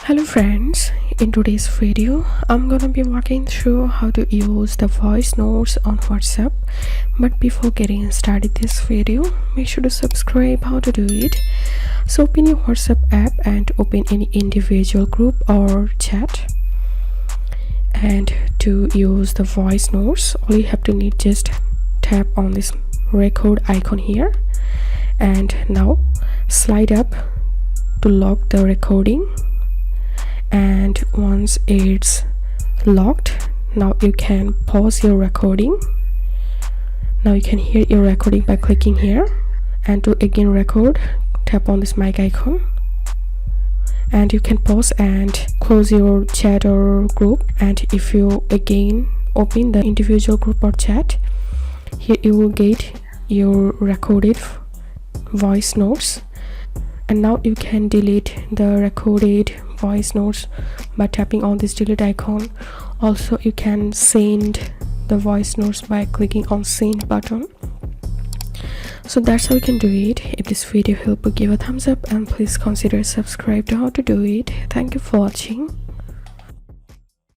Hello friends, in today's video I'm gonna be walking through how to use the voice notes on WhatsApp. But before getting started this video, make sure to subscribe. How to do it: so open your WhatsApp app and open any individual group or chat. And to use the voice notes, all you have to need just tap on this record icon here, and now slide up to lock the recording. And once it's locked, now you can pause your recording. Now you can hear your recording by clicking here, and to again record, tap on this mic icon, and you can pause and close your chat or group. And if you again open the individual group or chat, here you will get your recorded voice notes. And now you can delete the recorded voice notes by tapping on this delete icon. Also, you can send the voice notes by clicking on send button. So that's how you can do it. If this video helped you, give a thumbs up and please consider subscribe to how to do it. Thank you for watching.